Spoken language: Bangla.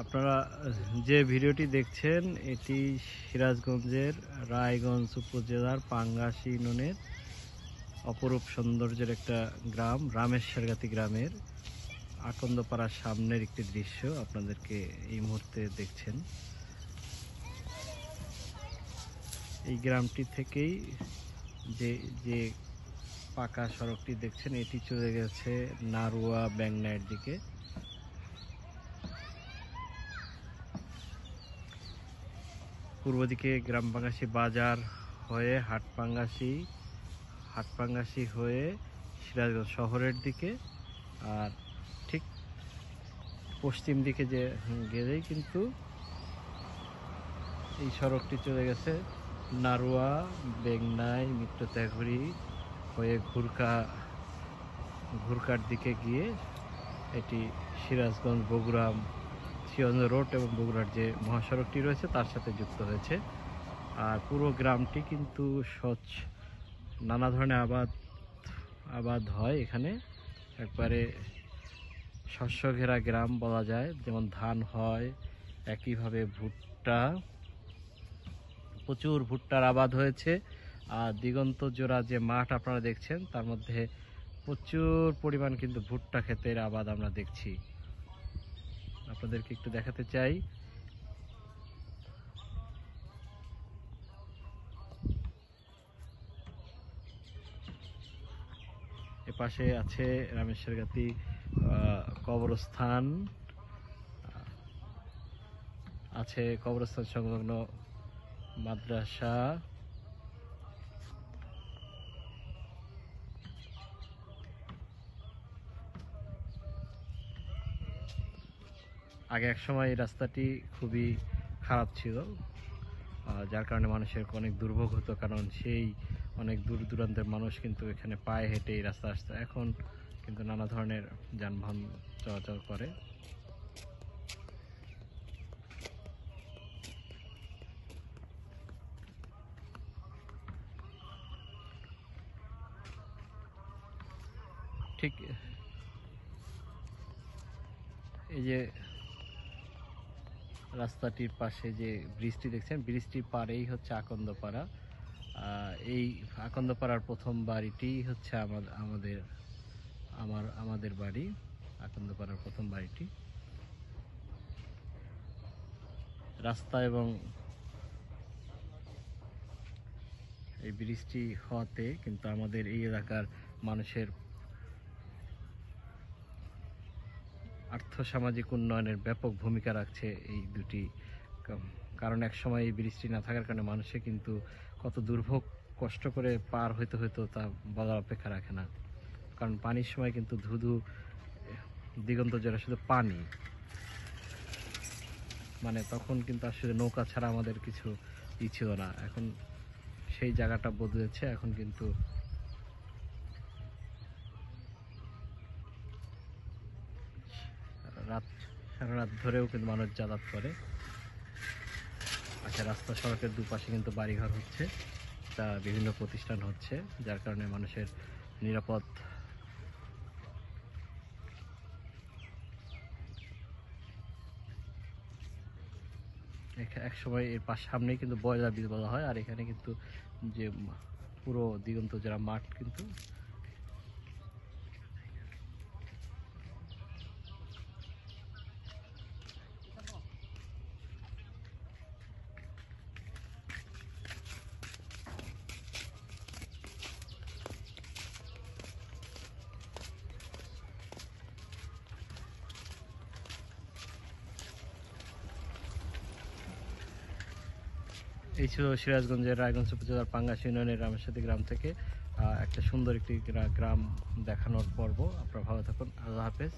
আপনারা যে ভিডিওটি দেখছেন এটি সিরাজগঞ্জের রায়গঞ্জ উপজেলার পাঙ্গাশী ইউনিয়নের অপরূপ সৌন্দর্যের একটা গ্রাম রামেশ্বরগাতি গ্রামের আকন্দপাড়ার সামনের একটি দৃশ্য আপনাদেরকে এই মুহূর্তে দেখছেন। এই গ্রামটি থেকেই যে যে পাকা সড়কটি দেখছেন এটি চলে গেছে নারুয়া ব্যাংনাইয়ের দিকে। পূর্ব দিকে গ্রাম পাঙ্গাশী বাজার হয়ে হাটপাঙ্গাশী হয়ে সিরাজগঞ্জ শহরের দিকে, আর ঠিক পশ্চিম দিকে যে গেলেই কিন্তু এই সড়কটি চলে গেছে নারুয়া বেংনাই মিত্রত্যাগরি হয়ে ঘুরকার দিকে গিয়ে এটি সিরাজগঞ্জ বগুড়া সিরাজগঞ্জ রোড এবং বগুড়ার যে মহাসড়কটি রয়েছে তার সাথে যুক্ত হয়েছে। আর পুরো গ্রামটি কিন্তু স্বচ্ছ, নানা ধরনের আবাদ হয় এখানে। একবারে শস্য ঘেরা গ্রাম বলা যায়, যেমন ধান হয়, একইভাবে প্রচুর ভুট্টার আবাদ হয়েছে। আর দিগন্ত জোড়া যে মাঠ আপনারা দেখছেন তার মধ্যে প্রচুর পরিমাণ কিন্তু ভুট্টা ক্ষেতের আবাদ আমরা দেখছি। আপনাদেরকে একটু দেখাতে চাই। এপাশে আছে রামেশ্বরগাতি কবরস্থান, আছে কবরস্থান সংলগ্ন মাদ্রাসা, আগে এক সময় এই রাস্তাটি খুবই খারাপ ছিল, যার কারণে মানুষের অনেক দুর্ভোগ হতো, কারণ সেই অনেক দূর দূরান্তের মানুষ কিন্তু এখানে পায়ে হেঁটে এই রাস্তা আসতো। এখন কিন্তু নানা ধরনের যানবাহন চলাচল করে। ঠিক এই যে রাস্তাটির পাশে যে ব্রিজটি দেখছেন, ব্রিজটির পাড়েই হচ্ছে আকন্দপাড়া। এই আকন্দপাড়ার প্রথম বাড়িটি হচ্ছে আমাদের বাড়ি। আকন্দপাড়ার প্রথম বাড়িটি রাস্তা এবং এই ব্রিজটি হওয়াতে কিন্তু আমাদের এই এলাকার মানুষের আর্থসামাজিক উন্নয়নের ব্যাপক ভূমিকা রাখছে এই দুটি। কারণ এক সময় এই ব্রিজটি না থাকার কারণে মানুষে কিন্তু কত দুর্ভোগ কষ্ট করে পার হইতে হইতো তা বলার অপেক্ষা রাখে না। কারণ পানির সময় কিন্তু ধুধু দিগন্ত জোড়া শুধু পানি, মানে তখন কিন্তু আসলে নৌকা ছাড়া আমাদের কিছু ছিল না। এখন সেই জায়গাটা বদলেছে, এখন কিন্তু সারা রাত ধরেও কিন্তু মানুষ যাতায়াত করে। আচ্ছা, রাস্তা সড়কের দুপাশে কিন্তু বাড়িঘর হচ্ছে, তা বিভিন্ন প্রতিষ্ঠান হচ্ছে, যার কারণে মানুষের নিরাপদ এক সময় এর সামনেই কিন্তু বয়লা বীজ বলা হয়। আর এখানে কিন্তু যে পুরো দিগন্ত যারা মাঠ কিন্তু এই ছিল সিরাজগঞ্জের রায়গঞ্জ উপজেলার পাঙ্গাশী ইউনিয়নের রামেশ্বরগাতি গ্রাম থেকে একটা সুন্দর একটি গ্রাম দেখানোর পর্ব। আপনারা ভালো থাকুন। আল্লাহ হাফেজ।